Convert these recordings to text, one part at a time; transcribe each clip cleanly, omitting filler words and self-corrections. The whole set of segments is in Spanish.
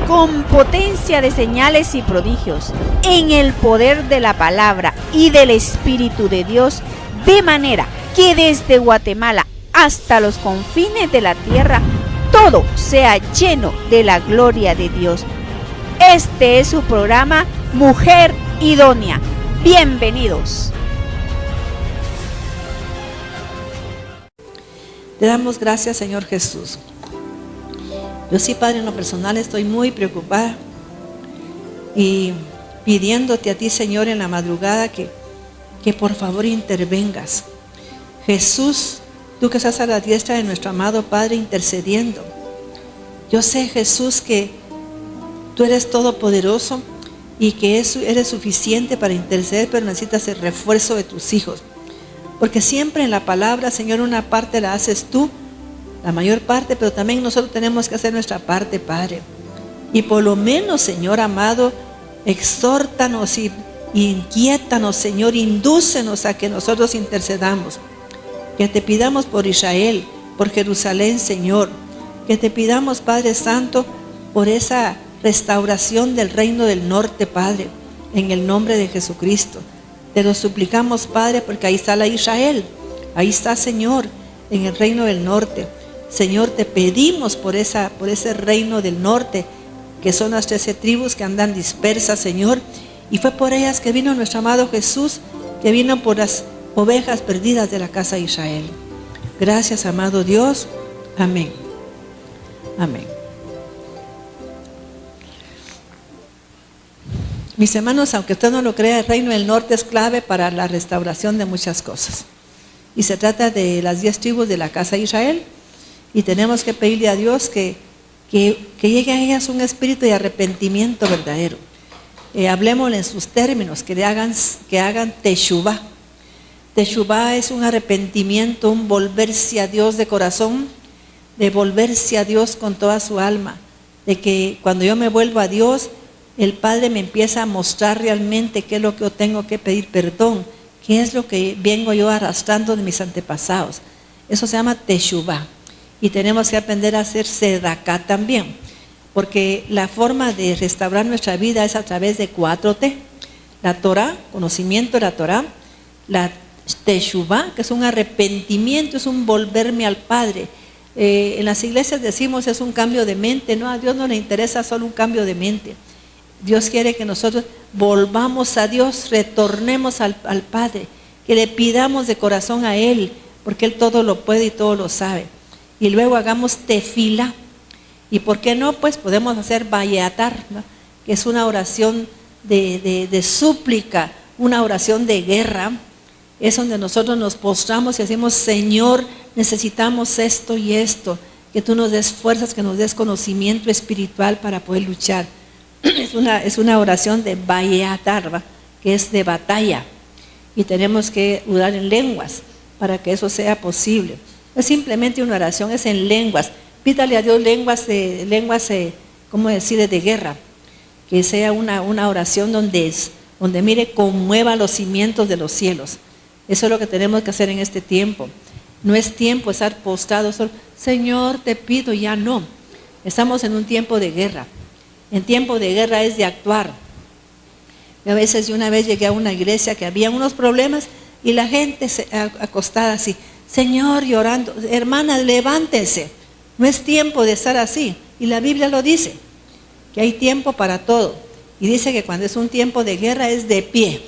con potencia de señales y prodigios, en el poder de la palabra y del Espíritu de Dios, de manera que desde Guatemala hasta los confines de la tierra, todo sea lleno de la gloria de Dios. Este es su programa Mujer Idónea. Bienvenidos. Te damos gracias, Señor Jesús. Yo sí, Padre, en lo personal estoy muy preocupada y pidiéndote a ti, Señor, en la madrugada que por favor intervengas. Jesús, tú que estás a la diestra de nuestro amado Padre intercediendo. Yo sé, Jesús, que tú eres todopoderoso y que eres suficiente para interceder, pero necesitas el refuerzo de tus hijos. Porque siempre en la palabra, Señor, una parte la haces tú, la mayor parte, pero también nosotros tenemos que hacer nuestra parte, Padre. Y por lo menos, Señor amado, exhórtanos y inquiétanos, Señor, indúcenos a que nosotros intercedamos. Que te pidamos por Israel, por Jerusalén, Señor. Que te pidamos, Padre Santo, por esa restauración del reino del norte, Padre, en el nombre de Jesucristo. Te lo suplicamos, Padre, porque ahí está la Israel. Ahí está, Señor, en el reino del norte. Señor, te pedimos por ese reino del norte, que son las 13 tribus que andan dispersas, Señor. Y fue por ellas que vino nuestro amado Jesús, que vino por las ovejas perdidas de la casa de Israel. Gracias, amado Dios. Amén. Amén. Mis hermanos, aunque usted no lo crea, el reino del norte es clave para la restauración de muchas cosas. Y se trata de las 10 tribus de la casa de Israel. Y tenemos que pedirle a Dios que llegue a ellas un espíritu de arrepentimiento verdadero. Hablemosle en sus términos, que hagan teshuvá. Teshuvá es un arrepentimiento, un volverse a Dios de corazón, de volverse a Dios con toda su alma. De que cuando yo me vuelvo a Dios, el Padre me empieza a mostrar realmente qué es lo que yo tengo que pedir perdón, qué es lo que vengo yo arrastrando de mis antepasados. Eso se llama teshuvá. Y tenemos que aprender a hacer sedaká también, porque la forma de restaurar nuestra vida es a través de 4T. La Torah, conocimiento de la Torah, la teshuvá, que es un arrepentimiento, es un volverme al Padre. En las iglesias decimos es un cambio de mente. No, a Dios no le interesa solo un cambio de mente. Dios quiere que nosotros volvamos a Dios, retornemos al Padre, que le pidamos de corazón a Él, porque Él todo lo puede y todo lo sabe. Y luego hagamos tefilá. ¿Y por qué no? Pues podemos hacer vayatar, ¿no? Que es una oración de súplica, una oración de guerra. Es donde nosotros nos postramos y decimos, Señor, necesitamos esto y esto, que tú nos des fuerzas, que nos des conocimiento espiritual para poder luchar. Es una oración de vayatar, ¿va? Que es de batalla. Y tenemos que orar en lenguas para que eso sea posible. No es simplemente una oración, es en lenguas. Pídale a Dios lenguas, ¿cómo decir?, de guerra. Que sea una oración donde mire, conmueva los cimientos de los cielos. Eso es lo que tenemos que hacer en este tiempo. No es tiempo de estar postrados solo, Señor, te pido, ya no. Estamos en un tiempo de guerra. En tiempo de guerra es de actuar. A veces, una vez llegué a una iglesia que había unos problemas y la gente acostada así, Señor, llorando, hermanas, levántense. No es tiempo de estar así. Y la Biblia lo dice, que hay tiempo para todo. Y dice que cuando es un tiempo de guerra es de pie.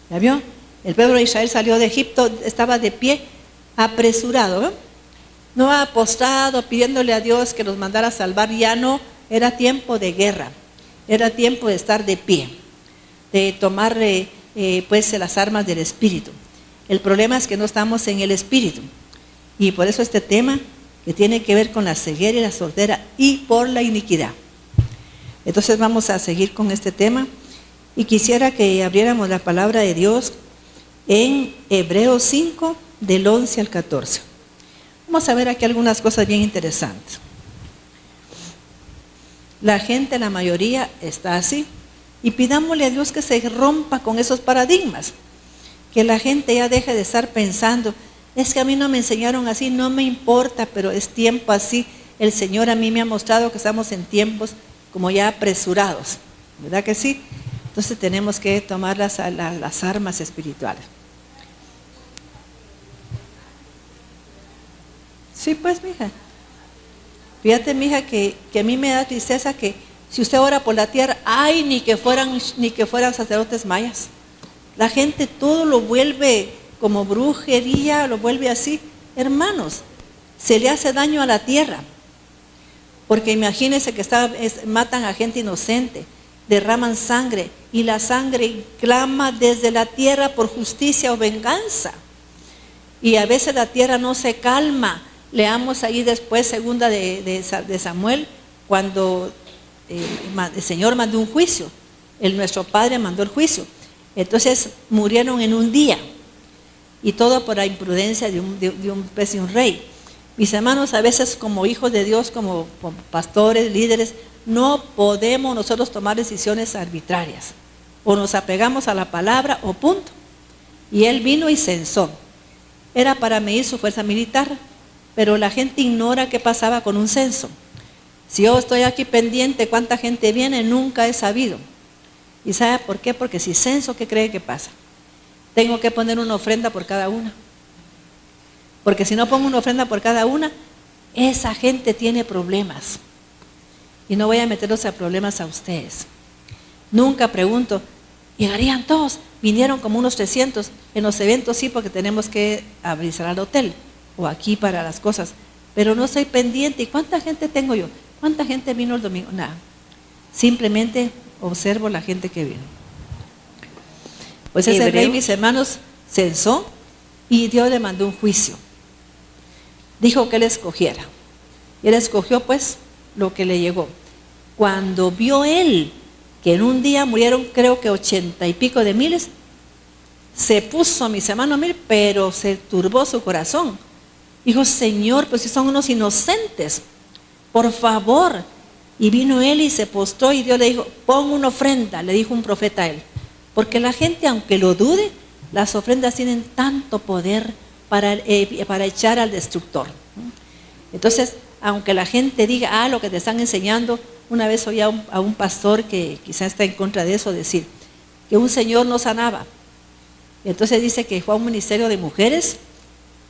¿Ya vio? El pueblo de Israel salió de Egipto, estaba de pie, apresurado, ¿no? No apostado, pidiéndole a Dios que los mandara a salvar, ya no. Era tiempo de guerra, era tiempo de estar de pie, de tomar pues las armas del Espíritu. El problema es que no estamos en el Espíritu. Y por eso este tema que tiene que ver con la ceguera y la sordera y por la iniquidad. Entonces vamos a seguir con este tema y quisiera que abriéramos la palabra de Dios en Hebreos 5, del 11 al 14. Vamos a ver aquí algunas cosas bien interesantes. La gente, la mayoría, está así. Y pidámosle a Dios que se rompa con esos paradigmas. Que la gente ya deje de estar pensando, es que a mí no me enseñaron así, no me importa, pero es tiempo así. El Señor a mí me ha mostrado que estamos en tiempos como ya apresurados, ¿verdad que sí? Entonces tenemos que tomar las armas espirituales. Sí, pues, mija. Fíjate, mija, que a mí me da tristeza que si usted ora por la tierra, ay, ni que fueran sacerdotes mayas. La gente todo lo vuelve como brujería, lo vuelve así. Hermanos, se le hace daño a la tierra. Porque imagínense que matan a gente inocente, derraman sangre, y la sangre clama desde la tierra por justicia o venganza. Y a veces la tierra no se calma. Leamos ahí después, segunda de Samuel, cuando el Señor mandó un juicio. Nuestro Padre mandó el juicio. Entonces murieron en un día. Y todo por la imprudencia de un rey. Mis hermanos, a veces como hijos de Dios, como pastores, líderes, no podemos nosotros tomar decisiones arbitrarias. O nos apegamos a la palabra o punto. Y él vino y censó. Era para medir su fuerza militar, pero la gente ignora qué pasaba con un censo. Si yo estoy aquí pendiente cuánta gente viene, nunca he sabido. ¿Y sabe por qué? Porque si censo, ¿qué cree que pasa? Tengo que poner una ofrenda por cada una. Porque si no pongo una ofrenda por cada una, esa gente tiene problemas. Y no voy a meterlos a problemas a ustedes. Nunca pregunto, ¿llegarían todos? Vinieron como unos 300. En los eventos sí, porque tenemos que avisar al hotel o aquí para las cosas. Pero no estoy pendiente. ¿Y cuánta gente tengo yo? ¿Cuánta gente vino el domingo? Nada. Simplemente observo la gente que vino. Pues ese rey, mis hermanos, censó y Dios le mandó un juicio. Dijo que él escogiera. Y él escogió pues lo que le llegó. Cuando vio él que en un día murieron creo que 80 y pico de miles, se puso, mis hermanos, pero se turbó su corazón. Dijo, Señor, pues si son unos inocentes, por favor. Y vino él y se postró y Dios le dijo, pon una ofrenda, le dijo un profeta a él. Porque la gente, aunque lo dude, las ofrendas tienen tanto poder para echar al destructor. Entonces, aunque la gente diga, lo que te están enseñando, una vez oí a un pastor que quizás está en contra de eso decir, que un señor no sanaba. Y entonces dice que fue a un ministerio de mujeres,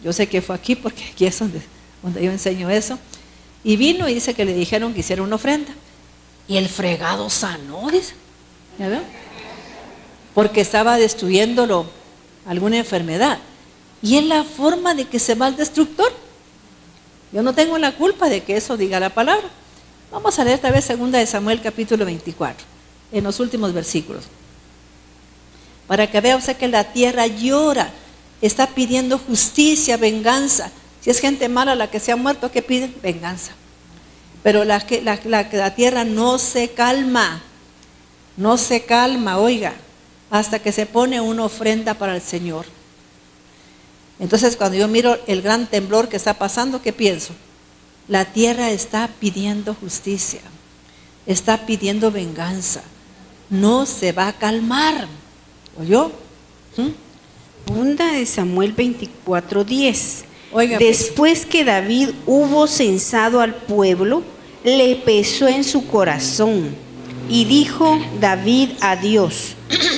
yo sé que fue aquí porque aquí es donde yo enseño eso, y vino y dice que le dijeron que hiciera una ofrenda. Y el fregado sanó, dice, ¿ya porque estaba destruyéndolo alguna enfermedad. Y es la forma de que se va el destructor. Yo no tengo la culpa de que eso diga la palabra. Vamos a leer otra vez 2 de Samuel capítulo 24, en los últimos versículos. Para que vea usted que la tierra llora, está pidiendo justicia, venganza. Si es gente mala la que se ha muerto, ¿qué piden? Venganza. Pero la tierra no se calma, oiga, hasta que se pone una ofrenda para el Señor. Entonces cuando yo miro el gran temblor que está pasando, ¿qué pienso? La tierra está pidiendo justicia, está pidiendo venganza, no se va a calmar. ¿Oyó? 2 de Samuel 24:10. Oiga, después que David hubo censado al pueblo, le pesó en su corazón y dijo David a Dios,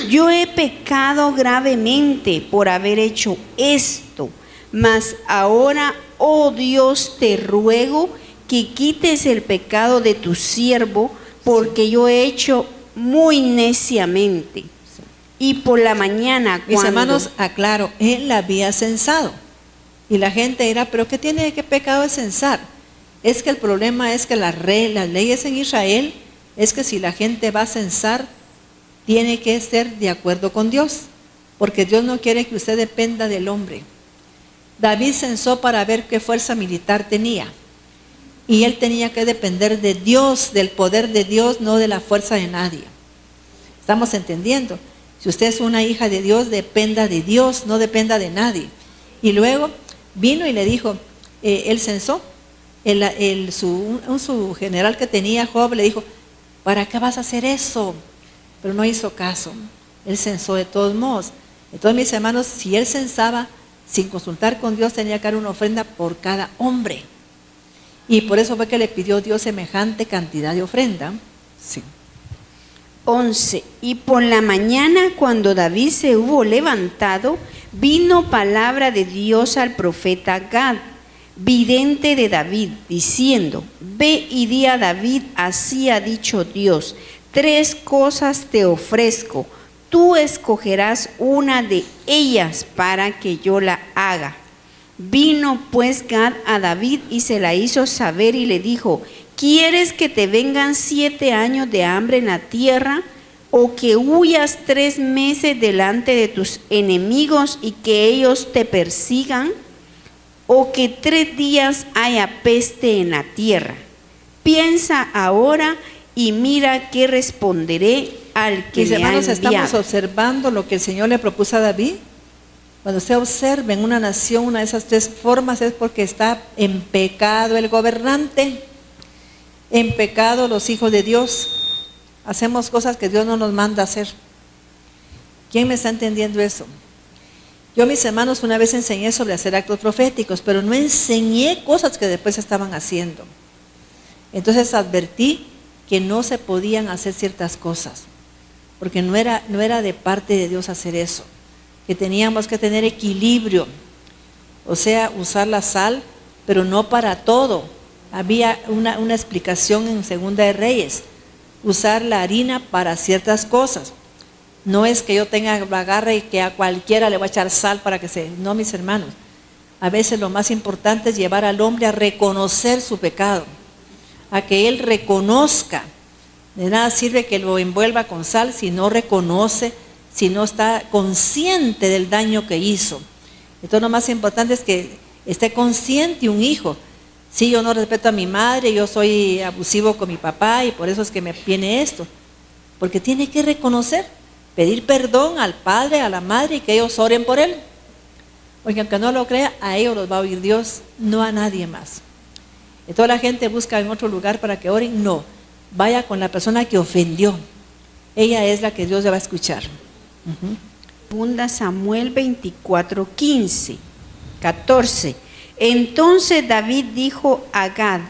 yo he pecado gravemente por haber hecho esto, mas ahora, oh Dios, te ruego que quites el pecado de tu siervo, porque yo he hecho muy neciamente. Y por la mañana, mis hermanos, aclaro, él la había censado. Y la gente dirá, ¿pero qué pecado es censar? Es que el problema es que las leyes en Israel es que si la gente va a censar, tiene que ser de acuerdo con Dios, porque Dios no quiere que usted dependa del hombre. David censó para ver qué fuerza militar tenía, y él tenía que depender de Dios, del poder de Dios, no de la fuerza de nadie. ¿Estamos entendiendo? Si usted es una hija de Dios, dependa de Dios, no dependa de nadie. Y luego vino y le dijo, él censó, su general que tenía, Joab, le dijo, ¿para qué vas a hacer eso? Pero no hizo caso, él censó de todos modos. Entonces, mis hermanos, si él censaba sin consultar con Dios, tenía que dar una ofrenda por cada hombre. Y por eso fue que le pidió Dios semejante cantidad de ofrenda, Sí. 11. Y por la mañana, cuando David se hubo levantado, vino palabra de Dios al profeta Gad, vidente de David, diciendo: Ve y di a David, así ha dicho Dios, 3 cosas te ofrezco, tú escogerás una de ellas para que yo la haga. Vino pues Gad a David y se la hizo saber y le dijo: ¿Quieres que te vengan 7 años de hambre en la tierra, o que huyas 3 meses delante de tus enemigos y que ellos te persigan, o que 3 días haya peste en la tierra? Piensa ahora y mira qué responderé al que Mis me ha hermanos, enviado. estamos observando lo que el Señor le propuso a David. Cuando usted observa en una nación una de esas 3 formas, es porque está en pecado el gobernante, en pecado los hijos de Dios. Hacemos cosas que Dios no nos manda hacer. ¿Quién me está entendiendo eso? Yo, mis hermanos, una vez enseñé sobre hacer actos proféticos, pero no enseñé cosas que después estaban haciendo. Entonces advertí que no se podían hacer ciertas cosas, porque no era de parte de Dios hacer eso, que teníamos que tener equilibrio, o sea, usar la sal, pero no para todo. Había una explicación en Segunda de Reyes, usar la harina para ciertas cosas. No es que yo tenga la garra y que a cualquiera le voy a echar sal para que se... No, mis hermanos, a veces lo más importante es llevar al hombre a reconocer su pecado, a que él reconozca. De nada sirve que lo envuelva con sal si no reconoce, si no está consciente del daño que hizo. Entonces lo más importante es que esté consciente un hijo. Sí, yo no respeto a mi madre, yo soy abusivo con mi papá y por eso es que me viene esto. Porque tiene que reconocer, pedir perdón al padre, a la madre y que ellos oren por él. Porque aunque no lo crea, a ellos los va a oír Dios, no a nadie más. Entonces la gente busca en otro lugar para que oren. No, vaya con la persona que ofendió. Ella es la que Dios le va a escuchar. Segunda Samuel 24, 15, 14. Entonces David dijo a Gad: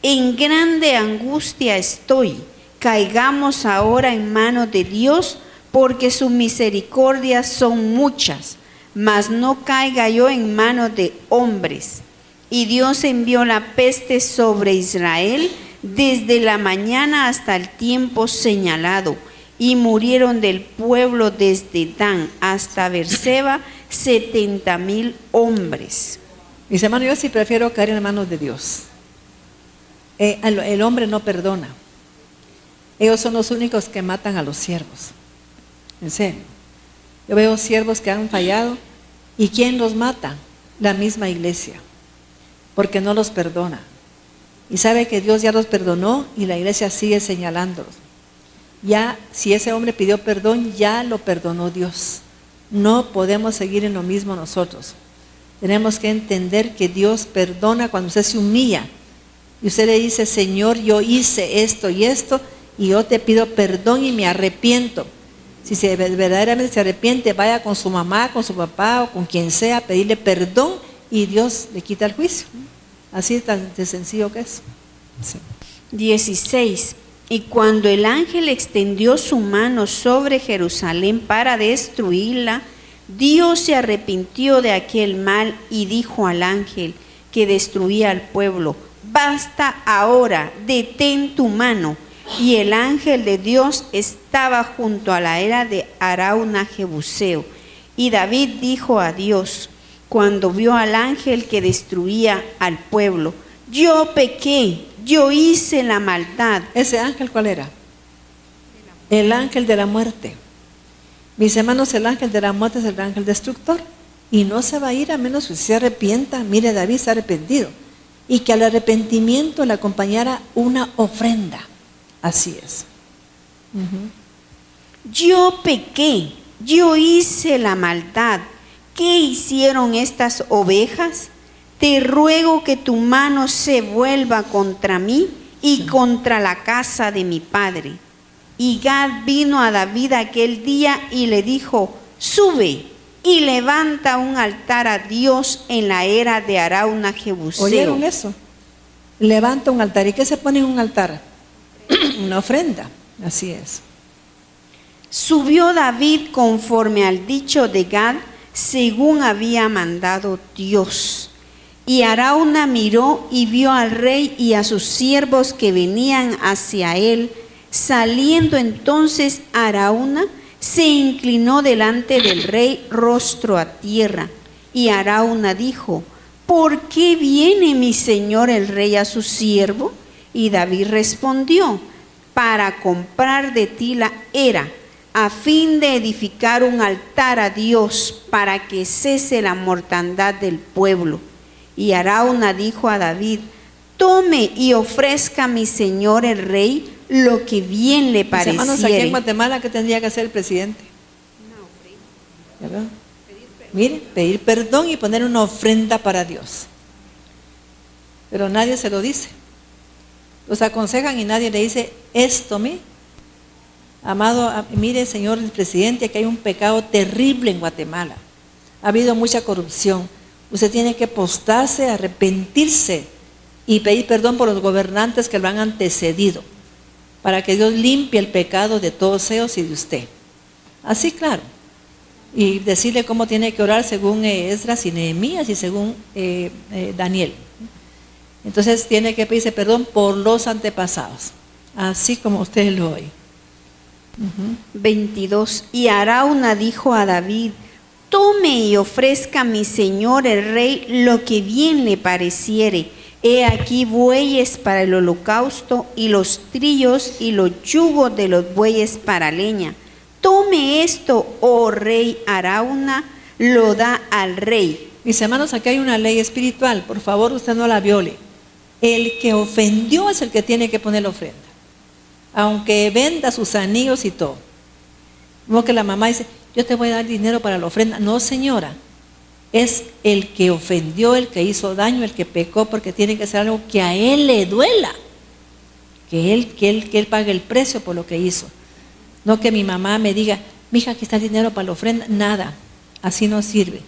en grande angustia estoy, caigamos ahora en manos de Dios, porque sus misericordias son muchas, mas no caiga yo en manos de hombres. Y Dios envió la peste sobre Israel desde la mañana hasta el tiempo señalado, y murieron del pueblo desde Dan hasta Beerseba 70,000 hombres. Mis hermanos, yo sí prefiero caer en manos de Dios. El hombre no perdona. Ellos son los únicos que matan a los siervos. En serio. Yo veo siervos que han fallado. ¿Y quién los mata? La misma iglesia. Porque no los perdona. Y sabe que Dios ya los perdonó y la iglesia sigue señalándolos. Ya, si ese hombre pidió perdón, ya lo perdonó Dios. No podemos seguir en lo mismo nosotros. Tenemos que entender que Dios perdona cuando usted se humilla. Y usted le dice: Señor, yo hice esto y esto, y yo te pido perdón y me arrepiento. Si verdaderamente se arrepiente, vaya con su mamá, con su papá o con quien sea, pedirle perdón y Dios le quita el juicio. Así tan de sencillo que es. Sí. 16. Y cuando el ángel extendió su mano sobre Jerusalén para destruirla, Dios se arrepintió de aquel mal y dijo al ángel que destruía al pueblo: basta ahora, detén tu mano. Y el ángel de Dios estaba junto a la era de Arauna Jebuseo. Y David dijo a Dios, cuando vio al ángel que destruía al pueblo: yo pequé, yo hice la maldad. ¿Ese ángel cuál era? El ángel de la muerte. Mis hermanos, el ángel de la muerte es el ángel destructor. Y no se va a ir a menos que se arrepienta. Mire, David se ha arrepentido. Y que al arrepentimiento le acompañara una ofrenda. Así es. Yo pequé, yo hice la maldad. ¿Qué hicieron estas ovejas? Te ruego que tu mano se vuelva contra mí y contra la casa de mi padre. Y Gad vino a David aquel día y le dijo: sube y levanta un altar a Dios en la era de Arauna Jebuseo. ¿Oyeron eso? Levanta un altar. ¿Y qué se pone en un altar? Una ofrenda. Así es. Subió David conforme al dicho de Gad, según había mandado Dios. Y Arauna miró y vio al rey y a sus siervos que venían hacia él. Saliendo entonces Arauna, se inclinó delante del rey rostro a tierra. Y Arauna dijo: ¿por qué viene mi señor el rey a su siervo? Y David respondió: para comprar de ti la era, a fin de edificar un altar a Dios, para que cese la mortandad del pueblo. Y Arauna dijo a David: tome y ofrezca a mi señor el rey lo que bien le pareciere. Hermanos, aquí en Guatemala, ¿qué tendría que hacer el presidente? ¿Ya veo? Mire, pedir perdón y poner una ofrenda para Dios. Pero nadie se lo dice. Los aconsejan y nadie le dice esto, mire. Amado, mire, señor presidente, que hay un pecado terrible en Guatemala. Ha habido mucha corrupción. Usted tiene que postrarse, arrepentirse y pedir perdón por los gobernantes que lo han antecedido, para que Dios limpie el pecado de todos ellos y de usted. Así, claro. Y decirle cómo tiene que orar según Esdras y Nehemías y según Daniel. Entonces tiene que pedirse perdón por los antepasados, así como usted lo oye. 22. Y Arauna dijo a David: tome y ofrezca a mi señor el rey lo que bien le pareciere. He aquí bueyes para el holocausto, y los trillos y los yugos de los bueyes para leña. Tome esto, oh rey. Arauna lo da al rey. Mis hermanos, aquí hay una ley espiritual, por favor usted no la viole. El que ofendió es el que tiene que poner la ofrenda, aunque venda sus anillos y todo. No que la mamá dice: yo te voy a dar dinero para la ofrenda. No, señora, es el que ofendió, el que hizo daño, el que pecó, porque tiene que ser algo que a él le duela, que él pague el precio por lo que hizo. No que mi mamá me diga: mija, aquí está el dinero para la ofrenda. Nada, así no sirve.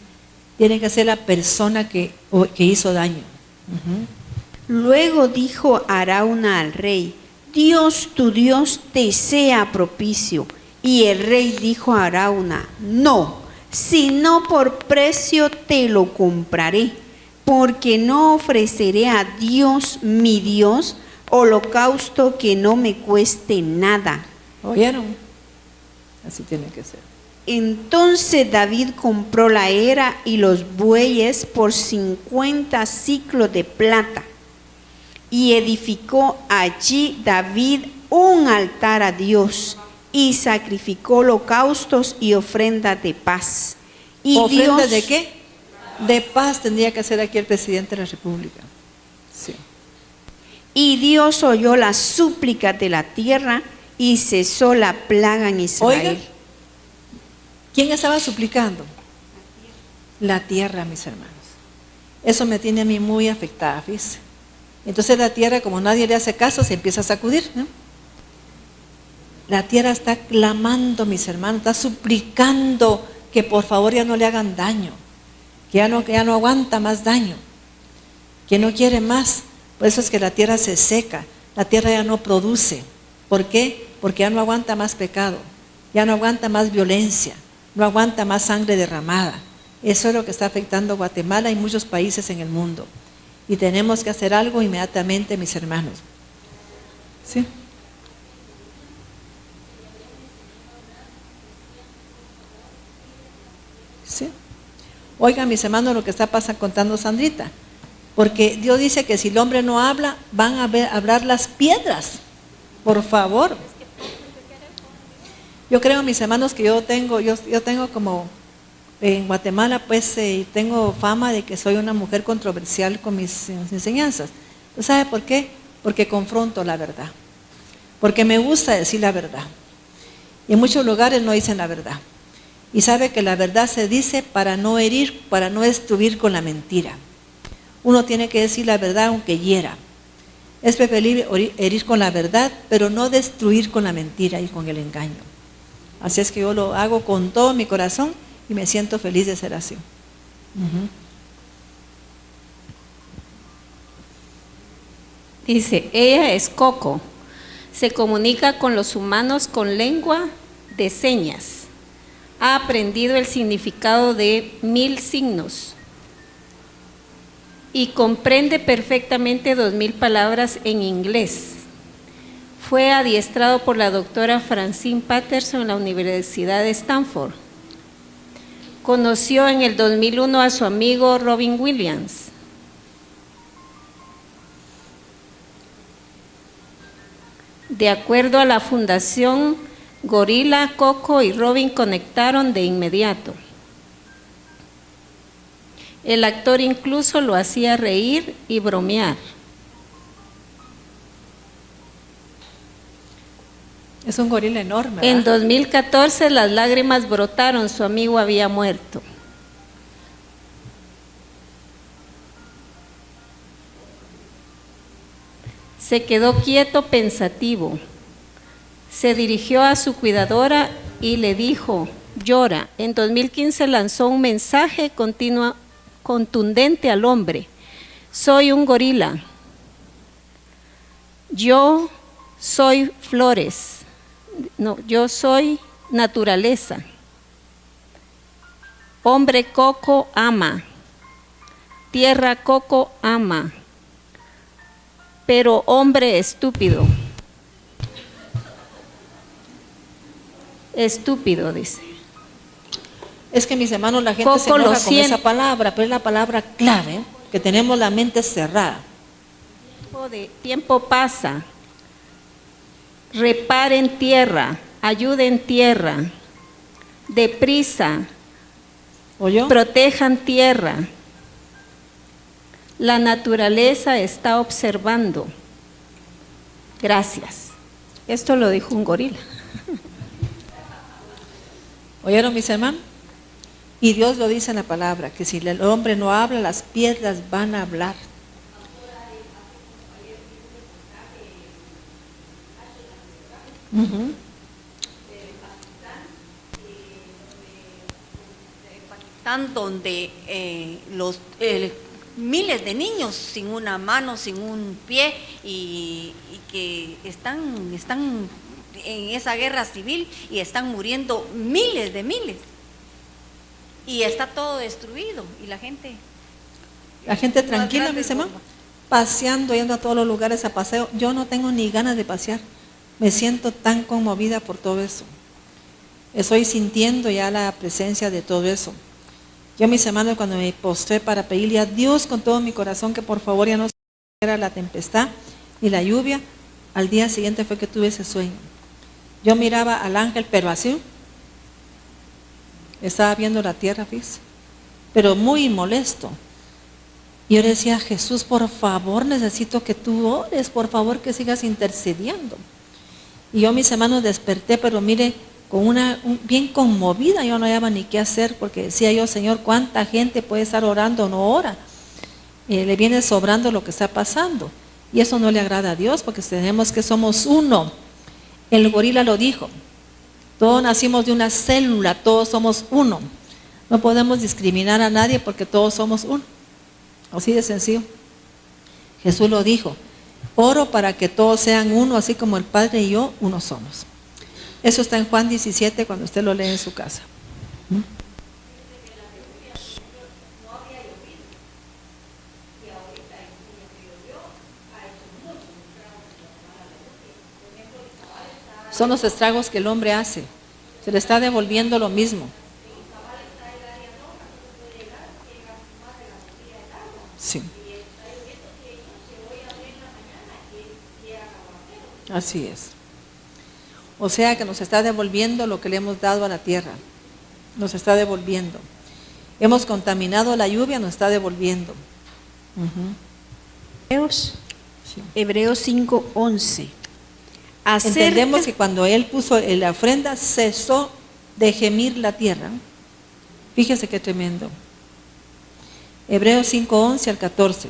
Tiene que ser la persona que hizo daño. Luego dijo Arauna al rey: Dios tu Dios te sea propicio. Y el rey dijo a Arauna: no, sino por precio te lo compraré, porque no ofreceré a Dios mi Dios holocausto que no me cueste nada. ¿Oyeron? Así tiene que ser. Entonces David compró la era y los bueyes por 50 siclos de plata, y edificó allí David un altar a Dios, y sacrificó holocaustos y ofrendas de paz. Y ¿ofrendas de qué? De paz tendría que hacer aquí el presidente de la República. Sí. Y Dios oyó las súplicas de la tierra y cesó la plaga en Israel. Oiga, ¿quién estaba suplicando? La tierra, mis hermanos. Eso me tiene a mí muy afectada, fíjese. Entonces la tierra, como nadie le hace caso, se empieza a sacudir, ¿no? La tierra está clamando, mis hermanos, está suplicando que por favor ya no le hagan daño, que ya no aguanta más daño, que no quiere más. Por eso es que la tierra se seca, la tierra ya no produce. ¿Por qué? Porque ya no aguanta más pecado, ya no aguanta más violencia, no aguanta más sangre derramada. Eso es lo que está afectando a Guatemala y muchos países en el mundo. Y tenemos que hacer algo inmediatamente, mis hermanos. ¿Sí? ¿Sí? Oigan, mis hermanos, lo que está contando Sandrita. Porque Dios dice que si el hombre no habla, van a hablar las piedras. Por favor. Yo creo, mis hermanos, que yo tengo como en Guatemala, pues tengo fama de que soy una mujer controversial con mis enseñanzas. ¿Sabe por qué? Porque confronto la verdad. Porque me gusta decir la verdad. Y en muchos lugares no dicen la verdad. Y sabe que la verdad se dice para no herir, para no destruir con la mentira. Uno tiene que decir la verdad aunque hiera. Es preferible herir con la verdad, pero no destruir con la mentira y con el engaño. Así es que yo lo hago con todo mi corazón y me siento feliz de ser así. Dice, ella es Coco. Se comunica con los humanos con lengua de señas. Ha aprendido el significado de 1000 signos y comprende perfectamente 2000 palabras en inglés. Fue adiestrado por la doctora Francine Patterson en la Universidad de Stanford. Conoció en el 2001 a su amigo Robin Williams. De acuerdo a la fundación Gorila, Coco y Robin conectaron de inmediato. El actor incluso lo hacía reír y bromear. Es un gorila enorme, ¿verdad? En 2014 las lágrimas brotaron, su amigo había muerto. Se quedó quieto, pensativo. Se dirigió a su cuidadora y le dijo, llora. En 2015 lanzó un mensaje contundente al hombre. Soy un gorila. Yo soy flores. No, yo soy naturaleza. Hombre coco ama. Tierra coco ama. Pero hombre estúpido. Estúpido, dice. Es que, mis hermanos, la gente se enoja con esa palabra, pero es la palabra clave, que tenemos la mente cerrada. Tiempo pasa. Reparen tierra, ayuden tierra. Deprisa. ¿Oyó? Protejan tierra. La naturaleza está observando. Gracias. Esto lo dijo un gorila. ¿Oyeron, mis hermanos? Y Dios lo dice en la palabra, que si el hombre no habla, las piedras van a hablar. Pakistán, donde miles de niños sin una mano, sin un pie, y que están en esa guerra civil y están muriendo miles de miles. Y está todo destruido y la gente tranquila, mis hermanos, paseando, yendo a todos los lugares a paseo. Yo no tengo ni ganas de pasear. Me siento tan conmovida por todo eso. Estoy sintiendo ya la presencia de todo eso. Yo, mis hermanos, cuando me postré para pedirle a Dios con todo mi corazón que por favor ya no se era la tempestad ni la lluvia, al día siguiente fue que tuve ese sueño. Yo miraba al ángel, pero así, estaba viendo la tierra, fíjese, pero muy molesto. Y yo le decía, Jesús, por favor, necesito que tú ores, por favor, que sigas intercediendo. Y yo, mis hermanos, desperté, pero mire, con bien conmovida, yo no hallaba ni qué hacer, porque decía yo, Señor, ¿cuánta gente puede estar orando o no ora? Le viene sobrando lo que está pasando. Y eso no le agrada a Dios, porque tenemos que somos uno. El gorila lo dijo. Todos nacimos de una célula, todos somos uno. No podemos discriminar a nadie porque todos somos uno. Así de sencillo. Jesús lo dijo. Oro para que todos sean uno, así como el Padre y yo, uno somos. Eso está en Juan 17, cuando usted lo lee en su casa. Son los estragos que el hombre hace. Se le está devolviendo lo mismo. Sí. Así es. O sea que nos está devolviendo lo que le hemos dado a la tierra. Nos está devolviendo. Hemos contaminado la lluvia, nos está devolviendo. Hebreos 5:11. Entendemos que cuando Él puso la ofrenda, cesó de gemir la tierra. Fíjese qué tremendo. Hebreos 5:11 al 14.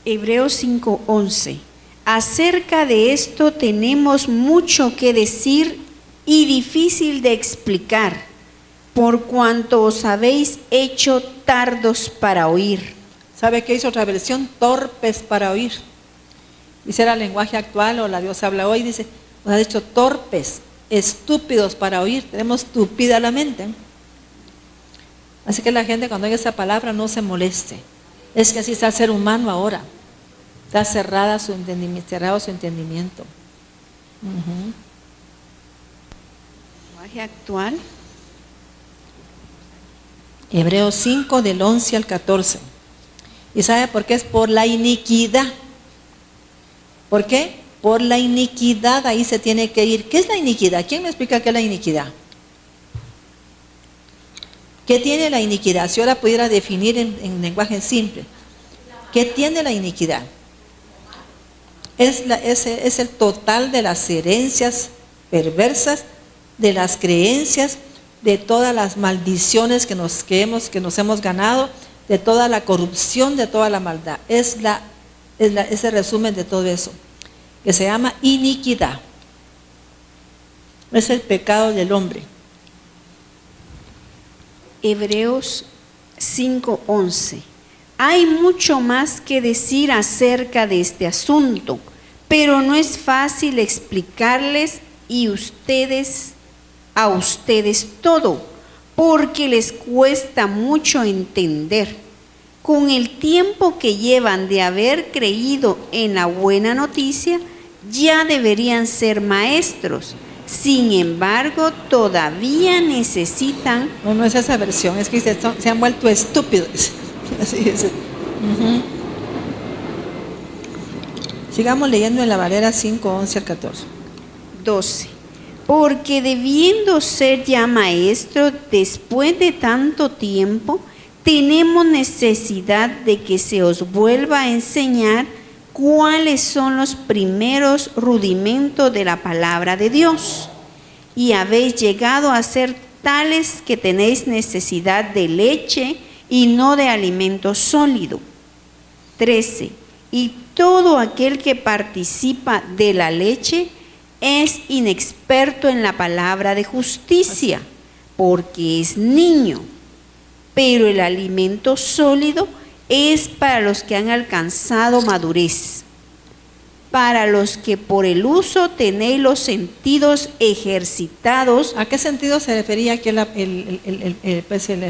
Hebreos 5:11. Acerca de esto tenemos mucho que decir y difícil de explicar, por cuanto os habéis hecho tardos para oír. ¿Sabe qué hizo otra versión? Torpes para oír. Dice el lenguaje actual o la Dios habla hoy, dice, nos ha dicho torpes, estúpidos para oír, tenemos tupida la mente. Así que la gente cuando oiga esa palabra no se moleste. Es que así está el ser humano ahora. Está cerrado su entendimiento. Lenguaje actual. Hebreos 5 del 11 al 14. ¿Y sabe por qué? Es por la iniquidad. ¿Por qué? Por la iniquidad ahí se tiene que ir. ¿Qué es la iniquidad? ¿Quién me explica qué es la iniquidad? ¿Qué tiene la iniquidad? Si ahora pudiera definir en lenguaje simple. ¿Qué tiene la iniquidad? Es el total de las herencias perversas, de las creencias, de todas las maldiciones que nos hemos ganado, de toda la corrupción, de toda la maldad. Es el resumen de todo eso, que se llama iniquidad. Es el pecado del hombre. Hebreos 5:11. Hay mucho más que decir acerca de este asunto, pero no es fácil explicarles a ustedes todo, porque les cuesta mucho entender. Con el tiempo que llevan de haber creído en la buena noticia, ya deberían ser maestros. Sin embargo, todavía necesitan... No es esa versión, es que se han vuelto estúpidos. Así es. Sigamos leyendo en la Valera 5:11 al 14. 12. Porque debiendo ser ya maestros después de tanto tiempo, tenemos necesidad de que se os vuelva a enseñar cuáles son los primeros rudimentos de la palabra de Dios. Y habéis llegado a ser tales que tenéis necesidad de leche y no de alimento sólido. 13. Y todo aquel que participa de la leche es inexperto en la palabra de justicia, porque es niño. Pero el alimento sólido es para los que han alcanzado madurez, para los que por el uso tenéis los sentidos ejercitados. ¿A qué sentido se refería aquí el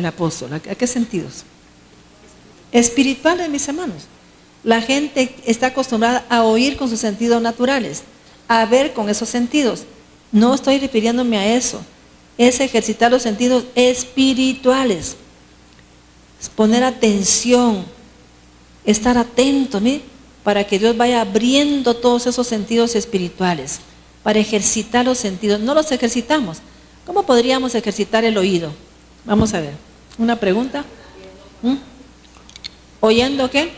apóstol? ¿A qué sentidos? Espirituales, mis hermanos. La gente está acostumbrada a oír con sus sentidos naturales, a ver con esos sentidos. No estoy refiriéndome a eso. Es ejercitar los sentidos espirituales. Es poner atención, estar atento, ¿no? Para que Dios vaya abriendo todos esos sentidos espirituales, para ejercitar los sentidos. No los ejercitamos. ¿Cómo podríamos ejercitar el oído? Vamos a ver. ¿Una pregunta? ¿Oyendo qué?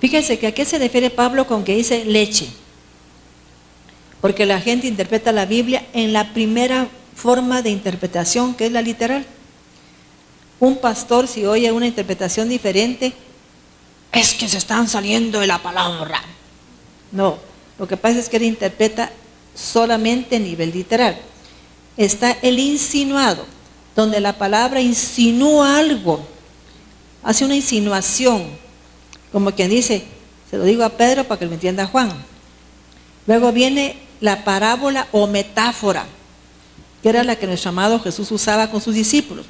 Fíjense que a qué se refiere Pablo con que dice leche. Porque la gente interpreta la Biblia en la primera forma de interpretación, que es la literal. Un pastor, si oye una interpretación diferente, es que se están saliendo de la palabra. No, lo que pasa es que él interpreta solamente a nivel literal. Está el insinuado, donde la palabra insinúa algo, hace una insinuación, como quien dice, se lo digo a Pedro para que lo entienda Juan. Luego viene la parábola o metáfora, que era la que nuestro amado Jesús usaba con sus discípulos.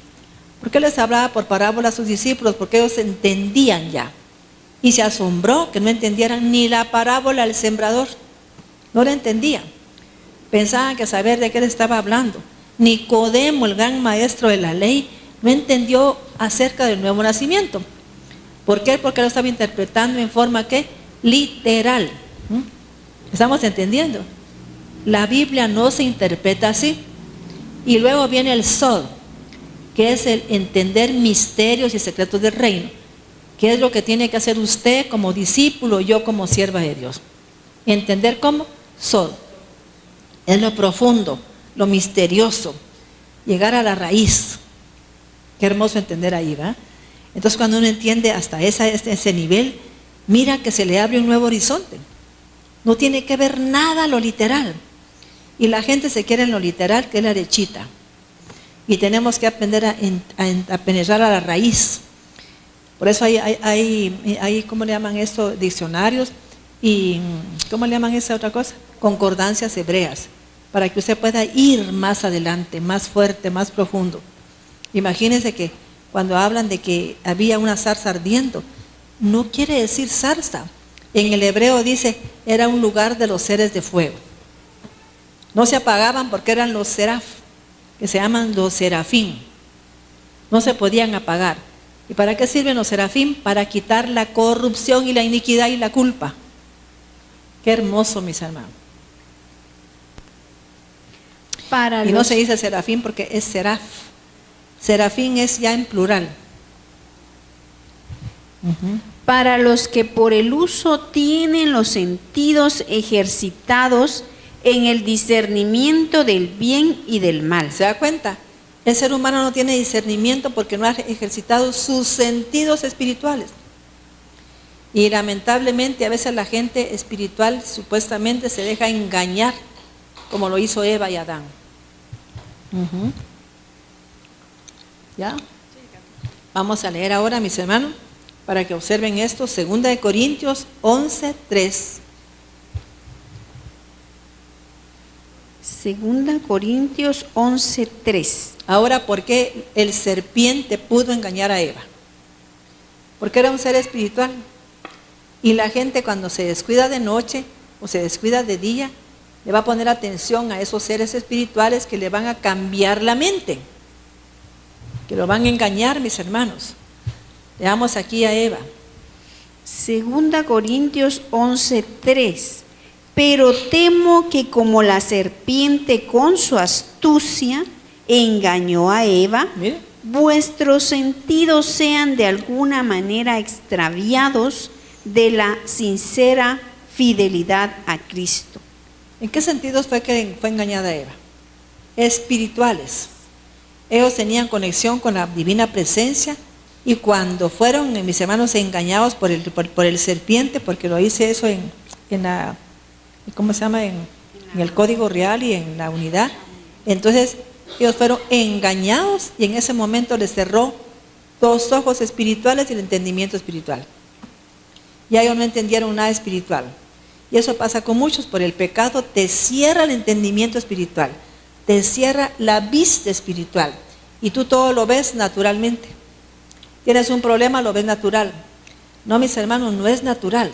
¿Por qué les hablaba por parábola a sus discípulos? Porque ellos entendían ya. Y se asombró que no entendieran ni la parábola del sembrador. No la entendían. Pensaban que saber de qué le estaba hablando. Nicodemo, el gran maestro de la ley, no entendió acerca del nuevo nacimiento. ¿Por qué? Porque lo estaba interpretando en forma ¿qué? Literal. ¿Estamos entendiendo? La Biblia no se interpreta así. Y luego viene el sod, que es el entender misterios y secretos del reino. ¿Qué es lo que tiene que hacer usted como discípulo, yo como sierva de Dios? Entender cómo sod. Es lo profundo, lo misterioso, llegar a la raíz. Qué hermoso entender ahí, ¿va? Entonces cuando uno entiende hasta ese nivel, mira que se le abre un nuevo horizonte. No tiene que ver nada lo literal. Y la gente se quiere en lo literal, que es la lechita. Y tenemos que aprender a penetrar a la raíz. Por eso hay ¿cómo le llaman esto? Diccionarios y ¿cómo le llaman esa otra cosa? Concordancias hebreas, para que usted pueda ir más adelante, más fuerte, más profundo. Imagínense que cuando hablan de que había una zarza ardiendo, no quiere decir zarza. En el hebreo dice, era un lugar de los seres de fuego. No se apagaban porque eran los seraf, que se llaman los serafín. No se podían apagar. ¿Y para qué sirven los serafín? Para quitar la corrupción y la iniquidad y la culpa. Qué hermoso, mis hermanos. Y no se dice serafín porque es seraf. Serafín es ya en plural. Para los que por el uso tienen los sentidos ejercitados en el discernimiento del bien y del mal. ¿Se da cuenta? El ser humano no tiene discernimiento porque no ha ejercitado sus sentidos espirituales. Y lamentablemente a veces la gente espiritual supuestamente se deja engañar, como lo hizo Eva y Adán. ¿Ya? Vamos a leer ahora, mis hermanos, para que observen esto, 2 Corintios 11:3. 2 Corintios 11:3. Ahora, ¿por qué el serpiente pudo engañar a Eva? Porque era un ser espiritual. Y la gente cuando se descuida de noche o se descuida de día, le va a poner atención a esos seres espirituales que le van a cambiar la mente, que lo van a engañar, mis hermanos. Veamos aquí a Eva. 2 Corintios 11:3. Pero temo que como la serpiente con su astucia engañó a Eva, Mire, vuestros sentidos sean de alguna manera extraviados de la sincera fidelidad a Cristo. ¿en qué sentidos fue que fue engañada Eva? Espirituales. Ellos tenían conexión con la divina presencia y cuando fueron, mis hermanos, engañados por el serpiente, porque lo hice eso en la, ¿cómo se llama? En el Código Real y en la unidad. Entonces, ellos fueron engañados y en ese momento les cerró los ojos espirituales y el entendimiento espiritual. Ya ellos no entendieron nada espiritual. Y eso pasa con muchos, por el pecado te cierra el entendimiento espiritual, te cierra la vista espiritual y tú todo lo ves naturalmente. Tienes un problema, lo ves natural. No, mis hermanos, no es natural.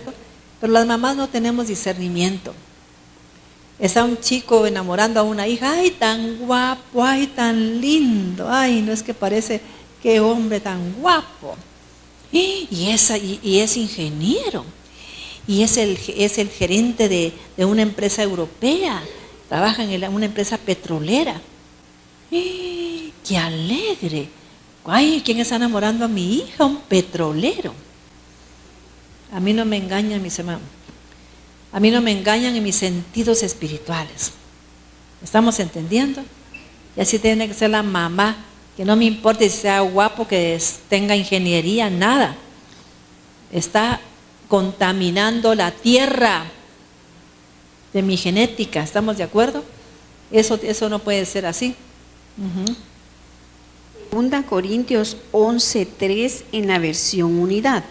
Pero las mamás no tenemos discernimiento. Está un chico enamorando a una hija, ay, tan guapo, ay, tan lindo, ay, no es que parece, qué hombre tan guapo. Y es ingeniero, y es el gerente de una empresa europea, trabaja en una empresa petrolera. ¡Qué alegre! Ay, ¿quién está enamorando a mi hija? Un petrolero. A mí no me engañan, mis hermanos. A mí no me engañan en mis sentidos espirituales. ¿Estamos entendiendo? Y así tiene que ser la mamá, que no me importa si sea guapo, que tenga ingeniería, nada. Está contaminando la tierra de mi genética. ¿Estamos de acuerdo? Eso no puede ser así. 2 Corintios 11:3 en la versión unidad.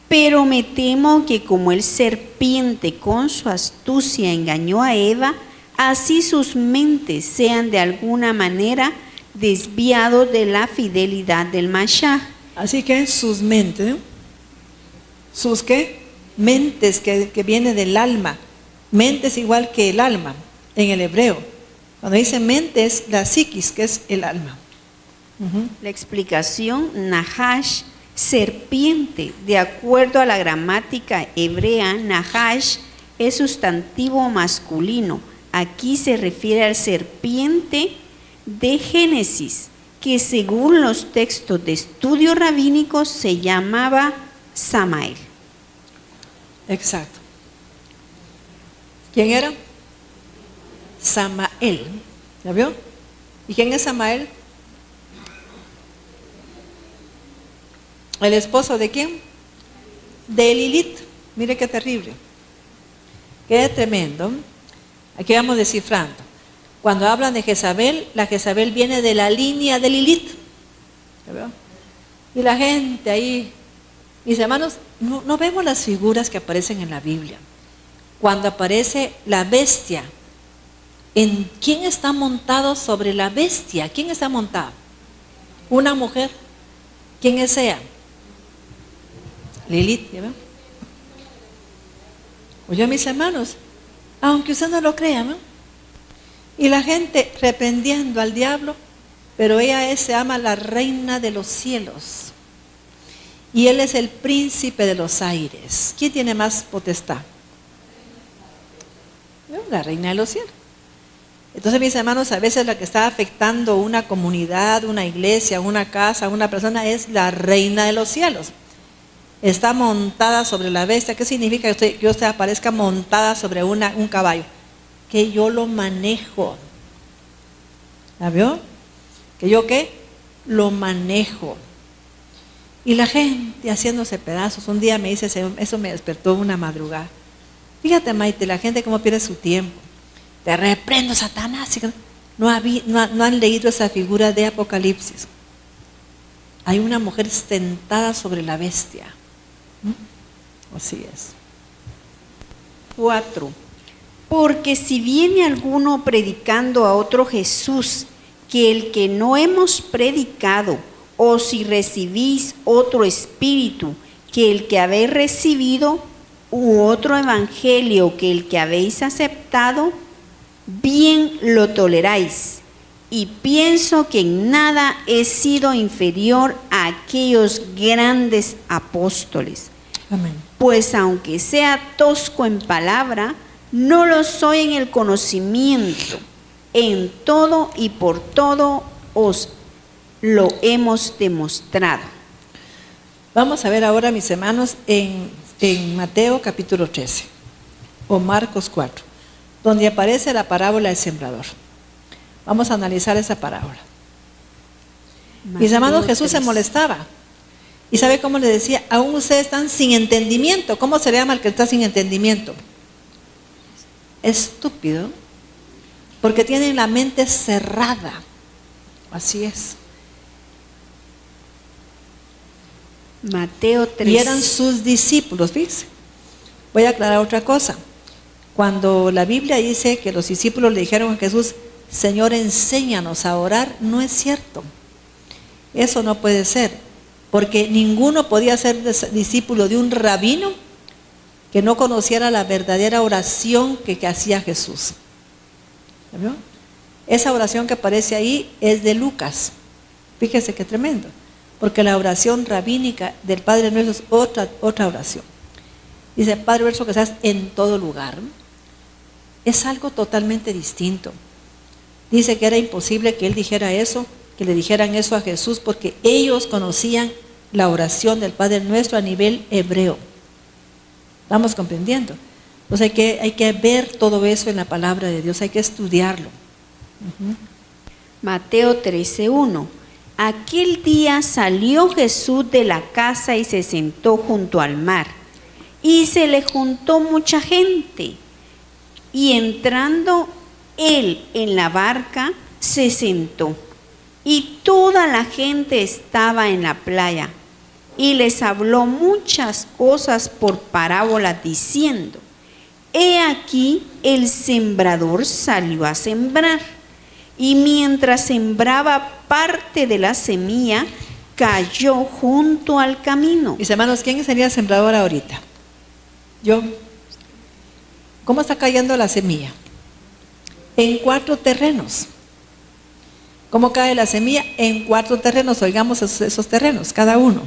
Pero me temo que como el serpiente con su astucia engañó a Eva, así sus mentes sean de alguna manera desviados de la fidelidad del Mashiach. Así que sus mentes, ¿sus qué? Mentes que viene del alma. Mentes igual que el alma en el hebreo. Cuando dice mente es la psiquis, que es el alma. La explicación, Nahash, serpiente. De acuerdo a la gramática hebrea, Nahash es sustantivo masculino. Aquí se refiere al serpiente de Génesis, que según los textos de estudio rabínicos se llamaba Samael. Exacto. ¿Quién era? Samael. ¿Ya vio? ¿Y quién es Samael? ¿El esposo de quién? De Lilith. Mire qué terrible. Qué tremendo. Aquí vamos descifrando. Cuando hablan de Jezabel, la Jezabel viene de la línea de Lilith. ¿Ya veo? Y la gente ahí, mis hermanos, no vemos las figuras que aparecen en la Biblia. cuando aparece la bestia. ¿Quién está montado sobre la bestia? ¿Quién está montado? Una mujer. ¿Quién es ella? Lilith, ¿verdad? Oye, mis hermanos, aunque usted no lo crea, ¿no? Y la gente reprendiendo al diablo, pero ella se llama la reina de los cielos. Y él es el príncipe de los aires. ¿Quién tiene más potestad? La reina de los cielos. Entonces, mis hermanos, a veces la que está afectando una comunidad, una iglesia, una casa, una persona es la reina de los cielos. Está montada sobre la bestia. ¿Qué significa que usted aparezca montada sobre un caballo? Que yo lo manejo. ¿La vio? ¿Que yo qué? Lo manejo. Y la gente haciéndose pedazos. Un día me dice, eso me despertó una madrugada. Fíjate, Maite, la gente cómo pierde su tiempo. Te reprendo, Satanás. No han leído esa figura de Apocalipsis. Hay una mujer sentada sobre la bestia. Así es. 4. Porque si viene alguno predicando a otro Jesús que el que no hemos predicado, o si recibís otro espíritu que el que habéis recibido, u otro evangelio que el que habéis aceptado, bien lo toleráis. Y pienso que en nada he sido inferior a aquellos grandes apóstoles. Amén. Pues aunque sea tosco en palabra, no lo soy en el conocimiento. En todo y por todo os lo hemos demostrado. Vamos a ver ahora, mis hermanos, en Mateo capítulo 13 o Marcos 4, donde aparece la parábola del sembrador. Vamos a analizar esa parábola. Mis hermanos, Jesús se molestaba. ¿Y sabe cómo le decía? Aún ustedes están sin entendimiento. ¿Cómo se le llama al que está sin entendimiento? Estúpido. Porque tienen la mente cerrada. Así es. Mateo 3. Y eran sus discípulos, fíjense. Voy a aclarar otra cosa. Cuando la Biblia dice que los discípulos le dijeron a Jesús, Señor, enséñanos a orar, no es cierto. Eso no puede ser, porque ninguno podía ser discípulo de un rabino que no conociera la verdadera oración que hacía Jesús. ¿Vio? Esa oración que aparece ahí es de Lucas. Fíjese qué tremendo, porque la oración rabínica del Padre Nuestro es otra oración. Dice, Padre Nuestro que estás en todo lugar. Es algo totalmente distinto. Dice que era imposible que él dijera eso, que le dijeran eso a Jesús, porque ellos conocían la oración del Padre Nuestro a nivel hebreo. ¿Estamos comprendiendo? Entonces hay que ver todo eso en la palabra de Dios, hay que estudiarlo. Mateo 13:1. Aquel día salió Jesús de la casa y se sentó junto al mar, y se le juntó mucha gente, y entrando él en la barca, se sentó, y toda la gente estaba en la playa, y les habló muchas cosas por parábolas, diciendo, he aquí el sembrador salió a sembrar, y mientras sembraba, parte de la semilla cayó junto al camino. Mis hermanos, ¿quién sería el sembrador ahorita? Yo. ¿Cómo está cayendo la semilla? En 4 terrenos. ¿Cómo cae la semilla? En 4 terrenos. Oigamos esos terrenos, cada uno.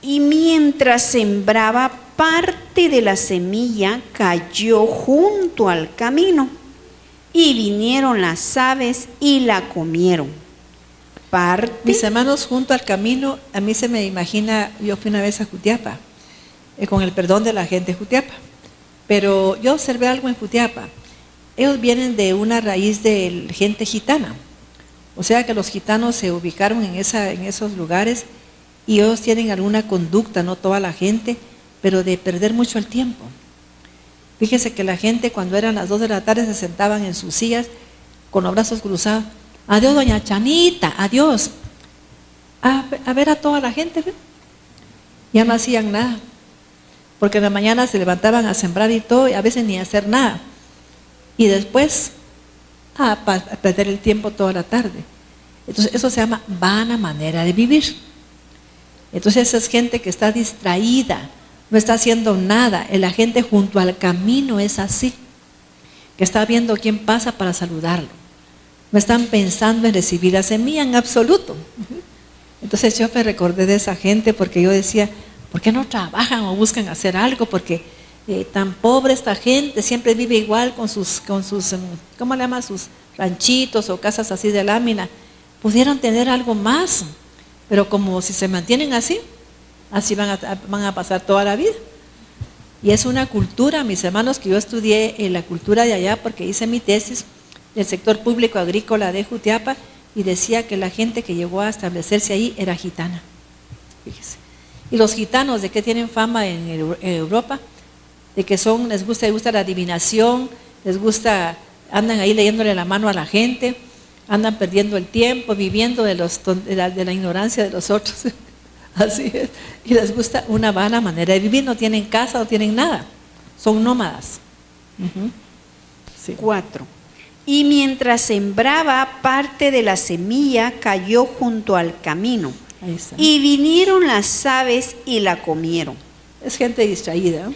Y mientras sembraba, parte de la semilla cayó junto al camino, y vinieron las aves y la comieron. Mis hermanos, junto al camino, a mí se me imagina, yo fui una vez a Jutiapa, con el perdón de la gente de Jutiapa, pero yo observé algo en Jutiapa. Ellos vienen de una raíz de gente gitana, o sea que los gitanos se ubicaron en esos lugares y ellos tienen alguna conducta, no toda la gente, pero de perder mucho el tiempo. Fíjese que la gente cuando eran las 2 de la tarde se sentaban en sus sillas con los brazos cruzados. Adiós, doña Chanita, adiós. A ver a toda la gente, ¿ve? Ya no hacían nada. porque en la mañana se levantaban a sembrar y todo, y a veces ni a hacer nada. Y después a perder el tiempo toda la tarde. Entonces eso se llama vana manera de vivir. Entonces esa es gente que está distraída, no está haciendo nada. La gente junto al camino es así, que está viendo quién pasa para saludarlo. No están pensando en recibir la semilla en absoluto. Entonces yo me recordé de esa gente porque yo decía, ¿por qué no trabajan o buscan hacer algo? Porque tan pobre esta gente, siempre vive igual con sus ¿cómo le llaman? Sus ranchitos o casas así de lámina. Pudieron tener algo más, pero como si se mantienen así van a pasar toda la vida. Y es una cultura, mis hermanos, que yo estudié en la cultura de allá porque hice mi tesis del sector público agrícola de Jutiapa y decía que la gente que llegó a establecerse ahí era gitana. Fíjese. Y los gitanos, ¿de qué tienen fama en Europa? De que les gusta la adivinación, andan ahí leyéndole la mano a la gente, andan perdiendo el tiempo, viviendo de la ignorancia de los otros. Así es. Y les gusta una vana manera de vivir, no tienen casa, no tienen nada, son nómadas. Sí. 4. Y mientras sembraba, parte de la semilla cayó junto al camino, Ahí está. y vinieron las aves y la comieron. Es gente distraída.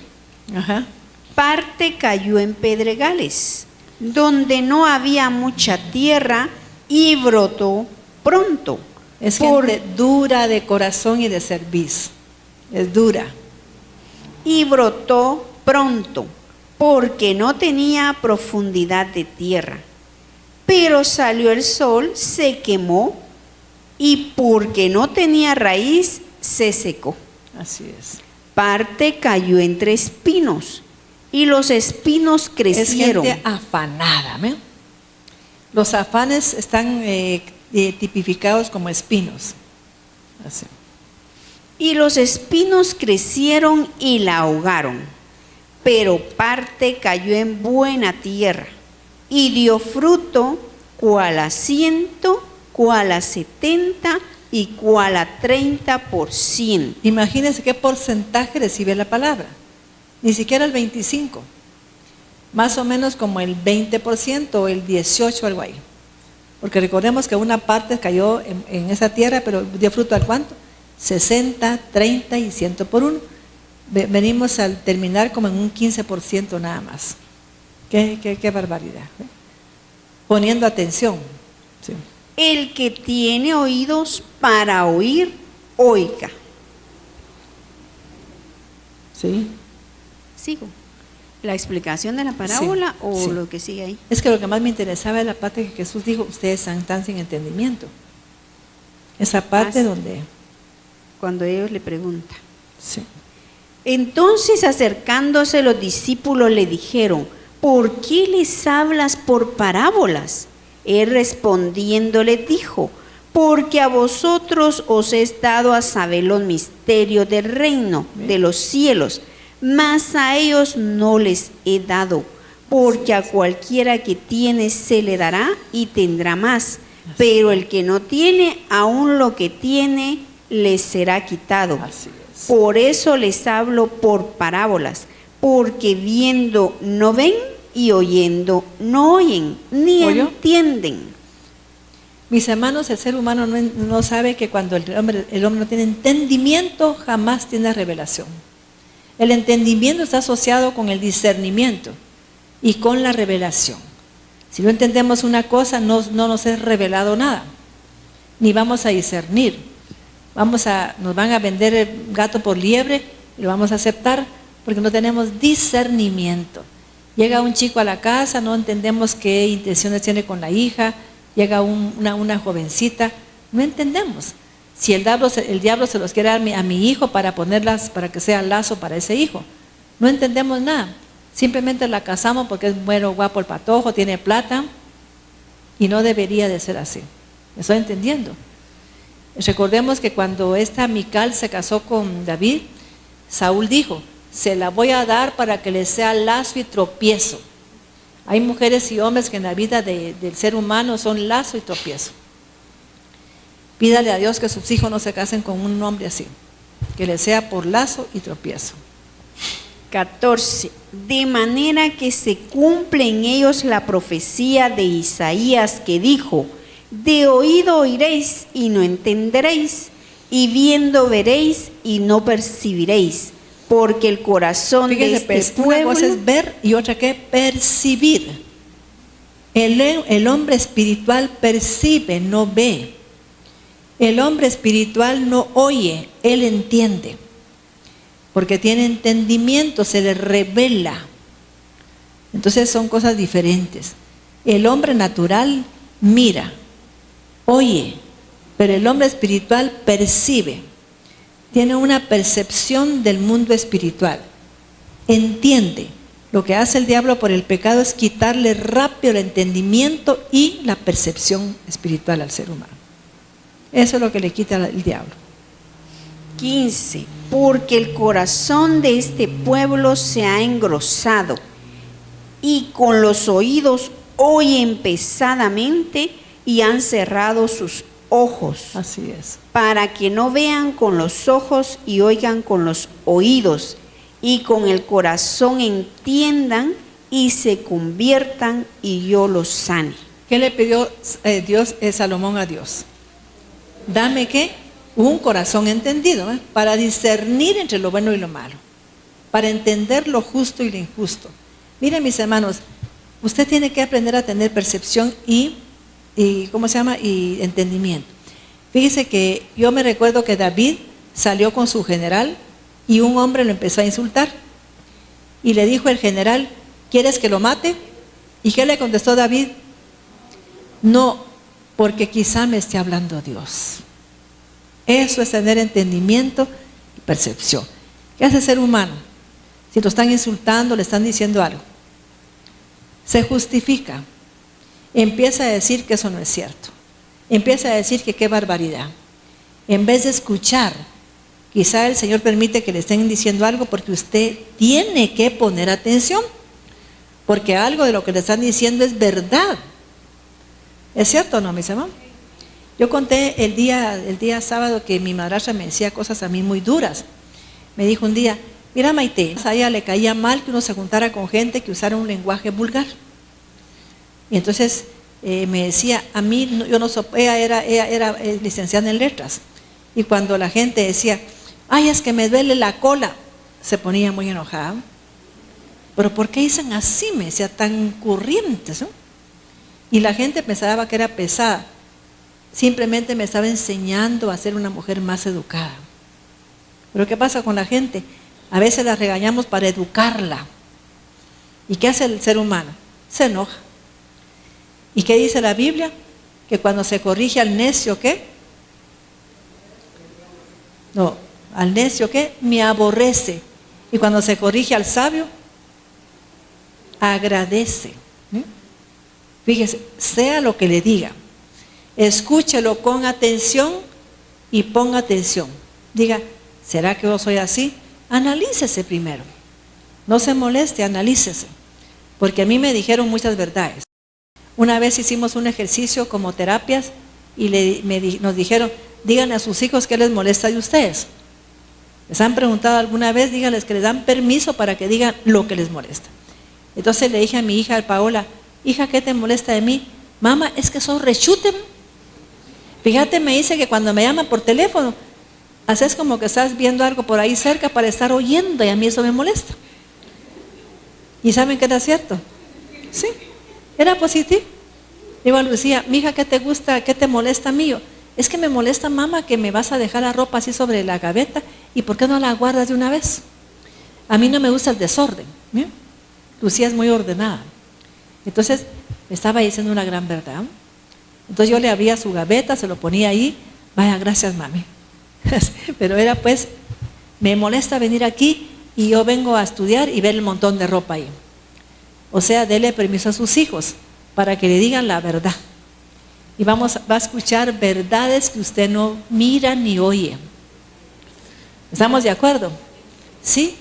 Ajá. Parte cayó en pedregales, donde no había mucha tierra, y brotó pronto. Es gente dura de corazón y de cerviz. Es dura. Y brotó pronto, porque no tenía profundidad de tierra. Pero salió el sol, se quemó, y porque no tenía raíz, se secó. Así es. Parte cayó entre espinos, y los espinos crecieron. Es gente afanada, ¿ven? Los afanes están tipificados como espinos. Así. Y los espinos crecieron y la ahogaron. Pero parte cayó en buena tierra, y dio fruto, cual a 100, cual a 70 y cual a 30%. Imagínense qué porcentaje recibe la palabra. Ni siquiera el 25%. Más o menos como el 20% o el 18%, algo ahí. Porque recordemos que una parte cayó en esa tierra, pero dio fruto al cuánto? 60, 30 y 100 por uno. Venimos al terminar como en un 15% nada más. Qué barbaridad. Poniendo atención. Sí. El que tiene oídos para oír, oiga. ¿Sí? Sigo. ¿La explicación de la parábola o sí. lo que sigue ahí? Es que lo que más me interesaba es la parte que Jesús dijo, ustedes están tan sin entendimiento. Esa parte donde... Cuando ellos le preguntan. Sí. Entonces, acercándose los discípulos le dijeron, ¿por qué les hablas por parábolas? Él respondiendo les dijo, porque a vosotros os es dado a saber los misterios del reino de los cielos, mas a ellos no les he dado, porque a cualquiera que tiene se le dará y tendrá más, pero el que no tiene, aún lo que tiene, le será quitado. Así es. Por eso les hablo por parábolas, porque viendo no ven y oyendo no oyen, ni ¿Oyó? entienden. Mis hermanos, el ser humano no sabe que cuando el hombre no tiene entendimiento, jamás tiene revelación. El entendimiento está asociado con el discernimiento y con la revelación. Si no entendemos una cosa, no nos es revelado nada, ni vamos a discernir. Nos van a vender el gato por liebre y lo vamos a aceptar porque no tenemos discernimiento. Llega un chico a la casa, no entendemos qué intenciones tiene con la hija, llega una jovencita, no entendemos. Si el diablo se los quiere dar a mi hijo para que sea lazo para ese hijo, no entendemos nada. Simplemente la casamos porque es bueno, guapo el patojo, tiene plata, y no debería de ser así. ¿Me estoy entendiendo? Recordemos que cuando esta Mical se casó con David, Saúl dijo, se la voy a dar para que le sea lazo y tropiezo. Hay mujeres y hombres que en la vida del ser humano son lazo y tropiezo. Pídale a Dios que sus hijos no se casen con un hombre así, que le sea por lazo y tropiezo. 14. De manera que se cumple en ellos la profecía de Isaías que dijo: de oído oiréis y no entenderéis, y viendo veréis y no percibiréis, porque el corazón de este pueblo... Una cosa es ver y otra que percibir. El hombre espiritual percibe, no ve. El hombre espiritual no oye, él entiende. Porque tiene entendimiento, se le revela. Entonces son cosas diferentes. El hombre natural mira, oye, pero el hombre espiritual percibe. Tiene una percepción del mundo espiritual. Entiende. Lo que hace el diablo por el pecado es quitarle rápido el entendimiento y la percepción espiritual al ser humano. Eso es lo que le quita el diablo. 15. Porque el corazón de este pueblo se ha engrosado, y con los oídos oyen pesadamente, y han cerrado sus ojos. Así es. Para que no vean con los ojos y oigan con los oídos, y con el corazón entiendan y se conviertan, y yo los sane. ¿Qué le pidió Salomón a Dios? Dame ¿qué? Un corazón entendido, para discernir entre lo bueno y lo malo, para entender lo justo y lo injusto. Miren, mis hermanos, usted tiene que aprender a tener percepción y ¿cómo se llama? Y entendimiento. Fíjese que yo me recuerdo que David salió con su general y un hombre lo empezó a insultar. Y le dijo el general: ¿quieres que lo mate? ¿Y qué le contestó David? No, porque quizá me esté hablando Dios. Eso es tener entendimiento y percepción. ¿Qué hace el ser humano? Si lo están insultando, le están diciendo algo, se justifica. Empieza a decir que eso no es cierto. Empieza a decir que qué barbaridad. En vez de escuchar, quizá el Señor permite que le estén diciendo algo porque usted tiene que poner atención, porque algo de lo que le están diciendo es verdad. ¿Es cierto o no, mis hermanos? Yo conté el día sábado que mi madrastra me decía cosas a mí muy duras. Me dijo un día: mira, Maite, a ella le caía mal que uno se juntara con gente que usara un lenguaje vulgar. Y entonces me decía, a mí, yo no ella era licenciada en letras. Y cuando la gente decía: ay, es que me duele la cola, se ponía muy enojada. Pero ¿por qué dicen así? Me decía, tan corrientes, ¿no? Y la gente pensaba que era pesada. Simplemente me estaba enseñando a ser una mujer más educada. Pero ¿qué pasa con la gente? A veces la regañamos para educarla. ¿Y qué hace el ser humano? Se enoja. ¿Y qué dice la Biblia? Que cuando se corrige al necio, ¿qué? No, al necio, ¿qué? Me aborrece. Y cuando se corrige al sabio, agradece. Fíjese, sea lo que le diga, escúchelo con atención y ponga atención. Diga, ¿será que yo soy así? Analícese primero. No se moleste, analícese. Porque a mí me dijeron muchas verdades. Una vez hicimos un ejercicio como terapias y nos dijeron: díganle a sus hijos qué les molesta de ustedes. ¿Les han preguntado alguna vez? Díganles que les dan permiso para que digan lo que les molesta. Entonces le dije a mi hija Paola: hija, ¿qué te molesta de mí? Mamá, es que sos rechute. Fíjate, me dice que cuando me llaman por teléfono, haces como que estás viendo algo por ahí cerca para estar oyendo, y a mí eso me molesta. ¿Y saben que era cierto? Sí, era positivo. Digo a Lucía: mija, ¿qué te gusta, qué te molesta mío? Es que me molesta, mamá, que me vas a dejar la ropa así sobre la gaveta, ¿y por qué no la guardas de una vez? A mí no me gusta el desorden. ¿Bien? Lucía es muy ordenada. Entonces me estaba diciendo una gran verdad. Entonces yo le abría su gaveta, se lo ponía ahí. Vaya, gracias, mami. Pero era pues, me molesta venir aquí y yo vengo a estudiar y ver el montón de ropa ahí. O sea, dele permiso a sus hijos para que le digan la verdad. Y va a escuchar verdades que usted no mira ni oye. ¿Estamos de acuerdo? ¿Sí?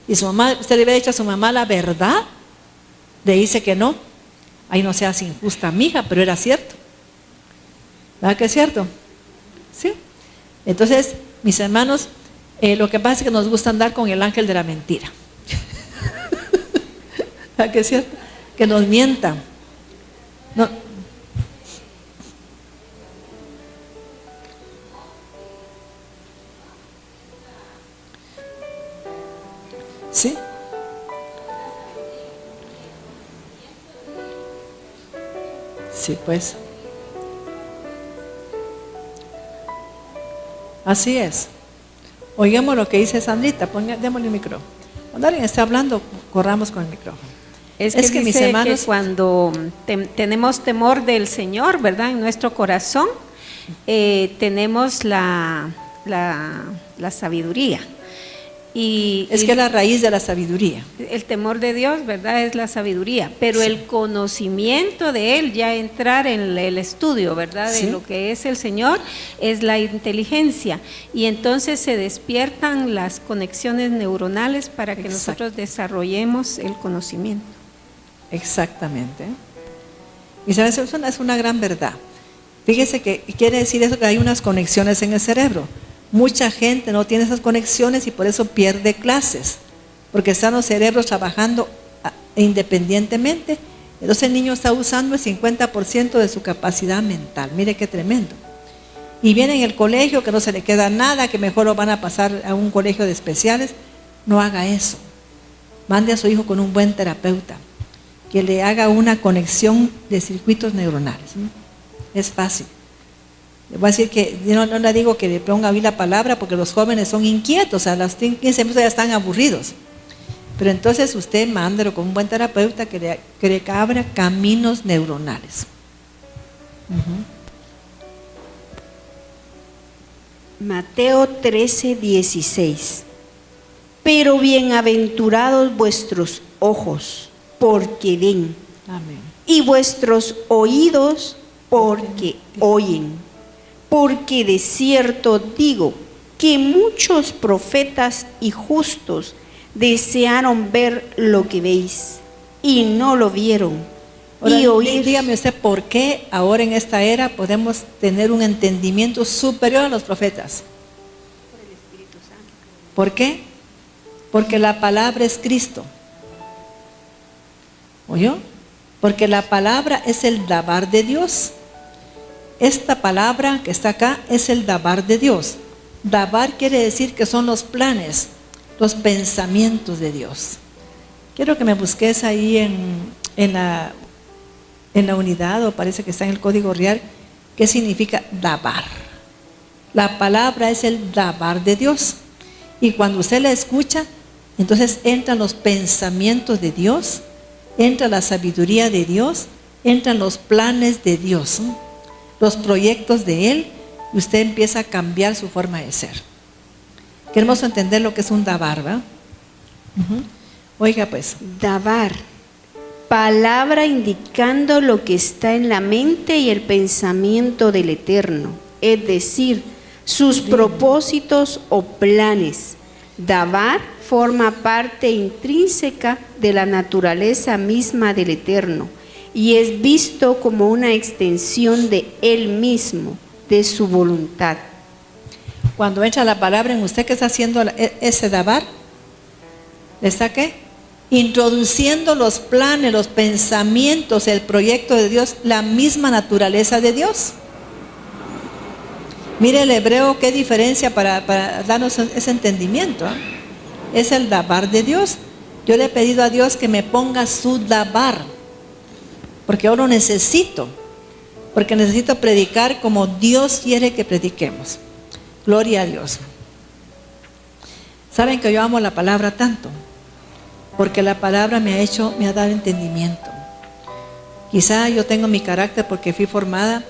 Y su mamá, usted le había dicho a su mamá la verdad, le dice que no. Ahí no seas injusta, mija, pero era cierto. ¿Verdad que es cierto? Sí. Entonces, mis hermanos, lo que pasa es que nos gusta andar con el ángel de la mentira. ¿Verdad que es cierto? Que nos mientan. No. ¿Sí? Sí, pues. Así es. Oigamos lo que dice Sandrita, démosle el micrófono. Cuando alguien está hablando, corramos con el micrófono. Es que mis dice hermanos, que cuando tenemos temor del Señor, ¿verdad? En nuestro corazón, tenemos la sabiduría. Es que la raíz de la sabiduría. El temor de Dios, ¿verdad? Es la sabiduría, pero sí, el conocimiento de Él, ya entrar en el estudio, ¿verdad? De sí, lo que es el Señor, es la inteligencia. Y entonces se despiertan las conexiones neuronales para que nosotros desarrollemos el conocimiento. Exactamente. Y sabes, eso es una gran verdad. Fíjese que quiere decir eso, que hay unas conexiones en el cerebro. Mucha gente no tiene esas conexiones y por eso pierde clases, porque están los cerebros trabajando independientemente. Entonces el niño está usando el 50% de su capacidad mental. Mire qué tremendo. Y viene en el colegio que no se le queda nada, que mejor lo van a pasar a un colegio de especiales. No haga eso. Mande a su hijo con un buen terapeuta, que le haga una conexión de circuitos neuronales. Es fácil. Le voy a decir que no le digo que le ponga a mí la palabra, porque los jóvenes son inquietos, a las 15 minutos ya están aburridos. Pero entonces usted mándelo con un buen terapeuta que le abra caminos neuronales. Mateo 13:16. Pero bienaventurados vuestros ojos, porque ven. Amén. Y vuestros oídos, porque oyen. Porque de cierto digo que muchos profetas y justos desearon ver lo que veis y no lo vieron. Ahora, y oír. Dígame usted, ¿por qué ahora en esta era podemos tener un entendimiento superior a los profetas? Por el Espíritu Santo. ¿Por qué? Porque la palabra es Cristo. ¿Oyó? Porque la palabra es el dabar de Dios. Esta palabra que está acá es el dabar de Dios. Dabar quiere decir que son los planes, los pensamientos de Dios. Quiero que me busques ahí en la unidad, o parece que está en el código real, qué significa dabar. La palabra es el dabar de Dios. Y cuando usted la escucha, entonces entran los pensamientos de Dios, entra la sabiduría de Dios, entran los planes de Dios, los proyectos de Él, y usted empieza a cambiar su forma de ser. Qué hermoso entender lo que es un dabar, ¿verdad? Oiga pues. Dabar, palabra indicando lo que está en la mente y el pensamiento del Eterno, es decir, sus propósitos o planes. Dabar forma parte intrínseca de la naturaleza misma del Eterno y es visto como una extensión de Él mismo, de su voluntad. Cuando entra la palabra en usted, ¿qué está haciendo ese dabar? ¿Le está qué? Introduciendo los planes, los pensamientos, el proyecto de Dios, la misma naturaleza de Dios. Mire el hebreo, qué diferencia para darnos ese entendimiento, ¿eh? Es el dabar de Dios. Yo le he pedido a Dios que me ponga su dabar, porque yo lo necesito, porque necesito predicar como Dios quiere que prediquemos. Gloria a Dios. Saben que yo amo la palabra tanto, porque la palabra me ha dado entendimiento. Quizá yo tengo mi carácter porque fui formada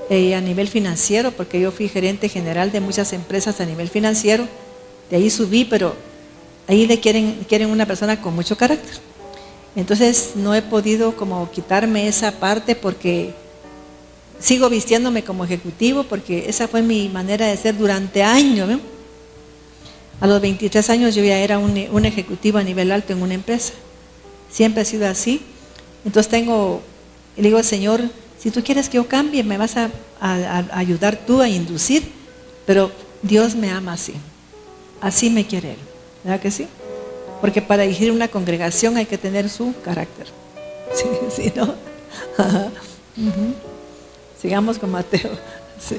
a nivel financiero, porque yo fui gerente general de muchas empresas a nivel financiero. De ahí subí, pero ahí le quieren una persona con mucho carácter. Entonces no he podido como quitarme esa parte, porque sigo vistiéndome como ejecutivo, porque esa fue mi manera de ser durante años, ¿no? A los 23 años yo ya era un ejecutivo a nivel alto en una empresa. Siempre ha sido así. Entonces le digo al Señor, si tú quieres que yo cambie, me vas a ayudar tú a inducir, pero Dios me ama así. Así me quiere Él. ¿Verdad que sí? Porque para dirigir una congregación hay que tener su carácter. Sí, sí, ¿no? Sigamos con Mateo. Sí.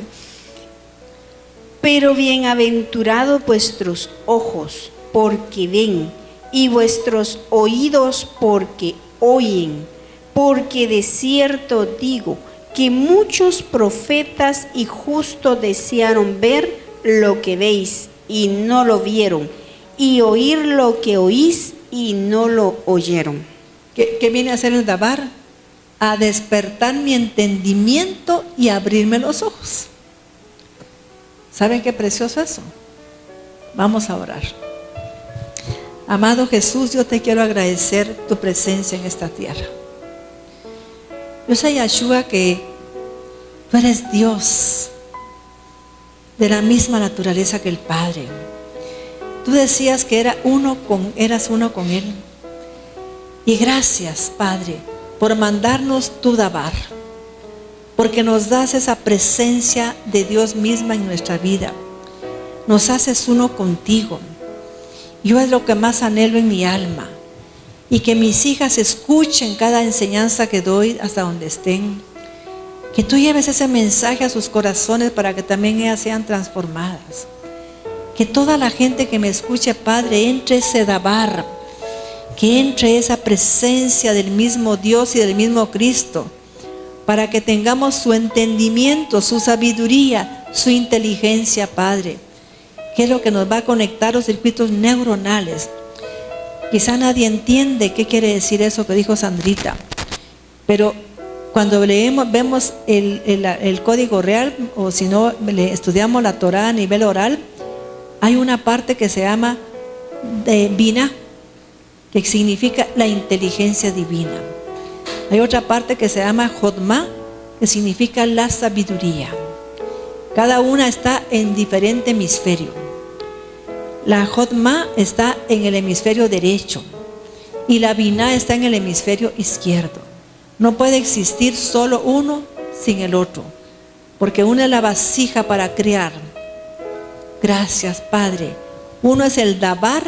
Pero bienaventurados vuestros ojos, porque ven, y vuestros oídos, porque oyen. Porque de cierto digo que muchos profetas y justos desearon ver lo que veis y no lo vieron, y oír lo que oís y no lo oyeron. ¿Qué viene a hacer el Dabar? A despertar mi entendimiento y abrirme los ojos. ¿Saben qué precioso eso? Vamos a orar. Amado Jesús, yo te quiero agradecer tu presencia en esta tierra. Yo sé, Yahshua, que tú eres Dios de la misma naturaleza que el Padre. Tú decías que eras uno con Él. Y gracias, Padre, por mandarnos tu Dabar, porque nos das esa presencia de Dios misma en nuestra vida. Nos haces uno contigo. Yo es lo que más anhelo en mi alma. Y que mis hijas escuchen cada enseñanza que doy hasta donde estén. Que tú lleves ese mensaje a sus corazones para que también ellas sean transformadas. Que toda la gente que me escuche, Padre, entre ese Dabar, que entre esa presencia del mismo Dios y del mismo Cristo, para que tengamos su entendimiento, su sabiduría, su inteligencia, Padre, que es lo que nos va a conectar los circuitos neuronales. Quizá nadie entiende qué quiere decir eso que dijo Sandrita, pero cuando vemos el código real, o si no estudiamos la Torah a nivel oral, hay una parte que se llama Bina, que significa la inteligencia divina. Hay otra parte que se llama Jodma, que significa la sabiduría. Cada una está en diferente hemisferio. La Jodma está en el hemisferio derecho y la Binah está en el hemisferio izquierdo. No puede existir solo uno sin el otro, porque uno es la vasija para crear. Gracias, Padre. Uno es el Dabar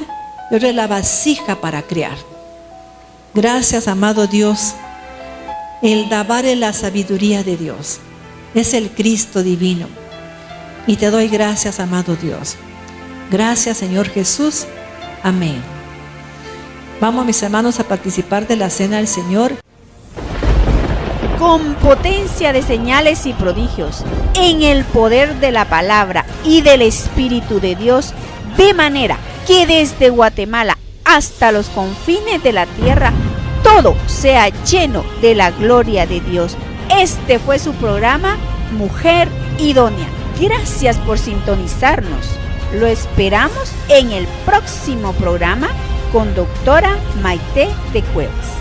y otro es la vasija para crear. Gracias, amado Dios. El Dabar es la sabiduría de Dios. Es el Cristo divino. Y te doy gracias, amado Dios. Gracias, Señor Jesús. Amén. Vamos, mis hermanos, a participar de la cena del Señor. Con potencia de señales y prodigios, en el poder de la palabra y del Espíritu de Dios, de manera que desde Guatemala hasta los confines de la tierra, todo sea lleno de la gloria de Dios. Este fue su programa, Mujer Idónea. Gracias por sintonizarnos. Lo esperamos en el próximo programa con doctora Maite de Cuevas.